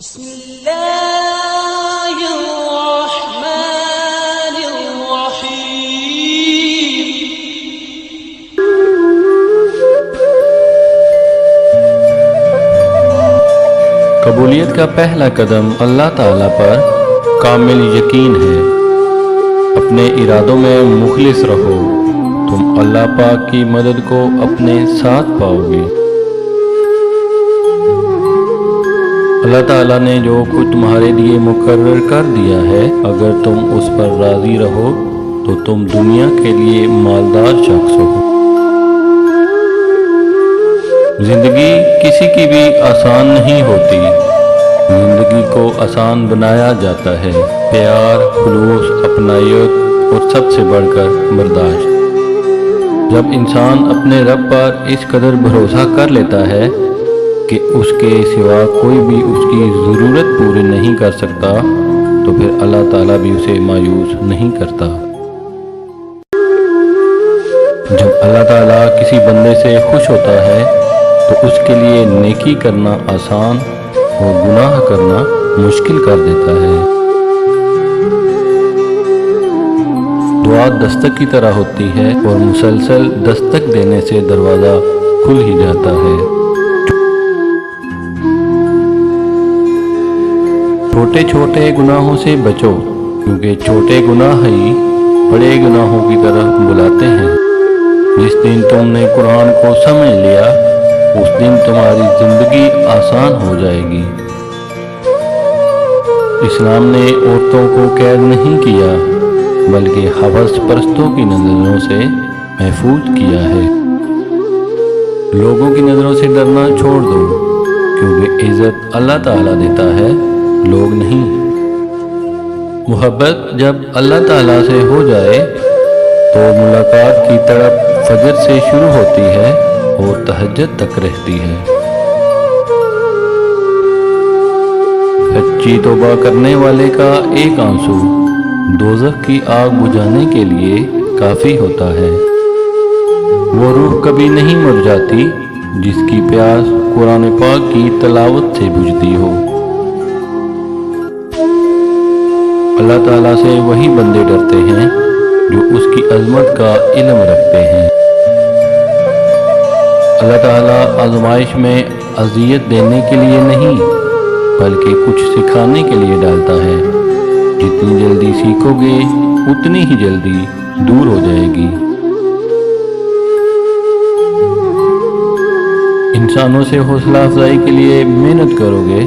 بسم اللہ الرحمن الرحیم۔ قبولیت کا پہلا قدم اللہ تعالیٰ پر کامل یقین ہے۔ اپنے ارادوں میں مخلص رہو، تم اللہ پاک کی مدد کو اپنے ساتھ پاؤ گے۔ اللہ تعالیٰ نے جو کچھ تمہارے لیے مقرر کر دیا ہے، اگر تم اس پر راضی رہو تو تم دنیا کے لیے مالدار شخص ہو۔ زندگی کسی کی بھی آسان نہیں ہوتی، زندگی کو آسان بنایا جاتا ہے پیار، خلوص، اپنائیت اور سب سے بڑھ کر برداشت۔ جب انسان اپنے رب پر اس قدر بھروسہ کر لیتا ہے کہ اس کے سوا کوئی بھی اس کی ضرورت پوری نہیں کر سکتا، تو پھر اللہ تعالیٰ بھی اسے مایوس نہیں کرتا۔ جب اللہ تعالیٰ کسی بندے سے خوش ہوتا ہے تو اس کے لیے نیکی کرنا آسان اور گناہ کرنا مشکل کر دیتا ہے۔ دعا دستک کی طرح ہوتی ہے اور مسلسل دستک دینے سے دروازہ کھل ہی جاتا ہے۔ چھوٹے چھوٹے گناہوں سے بچو، کیونکہ چھوٹے گناہ ہی بڑے گناہوں کی طرف بلاتے ہیں۔ جس دن تم نے قرآن کو سمجھ لیا، اس دن تمہاری زندگی آسان ہو جائے گی۔ اسلام نے عورتوں کو قید نہیں کیا، بلکہ ہوس پرستوں کی نظروں سے محفوظ کیا ہے۔ لوگوں کی نظروں سے ڈرنا چھوڑ دو، کیونکہ عزت اللہ تعالیٰ دیتا ہے، لوگ نہیں۔ محبت جب اللہ تعالیٰ سے ہو جائے تو ملاقات کی تڑپ فجر سے شروع ہوتی ہے اور تہجد تک رہتی ہے۔ سچی توبہ کرنے والے کا ایک آنسو دوزخ کی آگ بجھانے کے لیے کافی ہوتا ہے۔ وہ روح کبھی نہیں مر جاتی جس کی پیاس قرآن پاک کی تلاوت سے بجھتی ہو۔ اللہ تعالیٰ سے وہی بندے ڈرتے ہیں جو اس کی عظمت کا علم رکھتے ہیں۔ اللہ تعالیٰ آزمائش میں اذیت دینے کے لیے نہیں، بلکہ کچھ سکھانے کے لیے ڈالتا ہے۔ جتنی جلدی سیکھو گے اتنی ہی جلدی دور ہو جائے گی۔ انسانوں سے حوصلہ افزائی کے لیے محنت کرو گے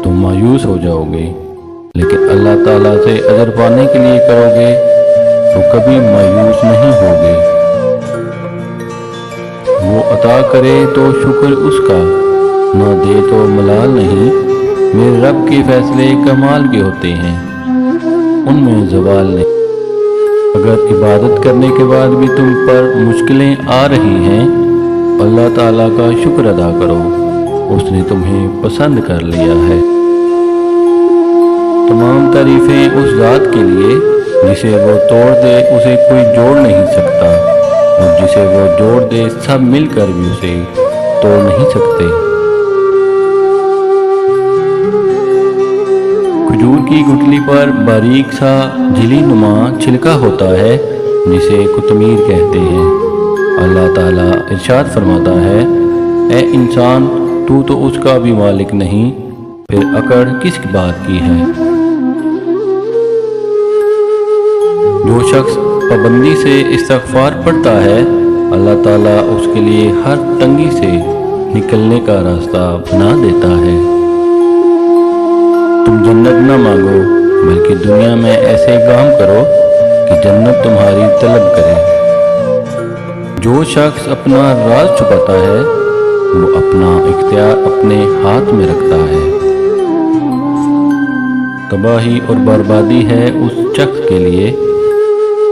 تو مایوس ہو جاؤ گے، لیکن اللہ تعالیٰ سے اجر پانے کے لیے کرو گے تو کبھی مایوس نہیں ہوگے۔ وہ عطا کرے تو شکر اس کا، نہ دے تو ملال نہیں۔ میرے رب کے فیصلے کمال کے ہوتے ہیں، ان میں زوال نہیں۔ اگر عبادت کرنے کے بعد بھی تم پر مشکلیں آ رہی ہیں، اللہ تعالیٰ کا شکر ادا کرو، اس نے تمہیں پسند کر لیا ہے۔ تمام تعریفیں اس ذات کے لیے جسے وہ توڑ دے اسے کوئی جوڑ نہیں سکتا، اور جسے وہ جوڑ دے سب مل کر بھی اسے توڑ نہیں سکتے۔ کھجور کی گٹلی پر باریک سا جھلی نما چھلکا ہوتا ہے جسے قطمیر کہتے ہیں۔ اللہ تعالیٰ ارشاد فرماتا ہے، اے انسان، تو اس کا بھی مالک نہیں، پھر اکڑ کس بات کی ہے؟ جو شخص پابندی سے استغفار پڑھتا ہے، اللہ تعالیٰ اس کے لیے ہر تنگی سے نکلنے کا راستہ بنا دیتا ہے۔ تم جنت نہ مانگو، بلکہ دنیا میں ایسے کام کرو کہ جنت تمہاری طلب کرے۔ جو شخص اپنا راز چھپاتا ہے، وہ اپنا اختیار اپنے ہاتھ میں رکھتا ہے۔ تباہی اور بربادی ہے اس شخص کے لیے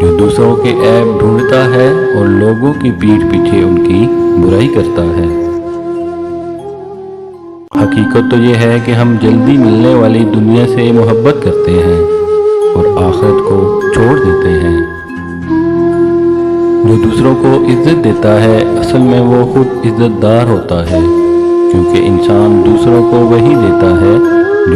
جو دوسروں کے عیب ڈھونڈتا ہے اور لوگوں کی پیٹھ پیچھے ان کی برائی کرتا ہے۔ حقیقت تو یہ ہے کہ ہم جلدی ملنے والی دنیا سے محبت کرتے ہیں اور آخرت کو چھوڑ دیتے ہیں۔ جو دوسروں کو عزت دیتا ہے، اصل میں وہ خود عزت دار ہوتا ہے، کیونکہ انسان دوسروں کو وہی دیتا ہے جو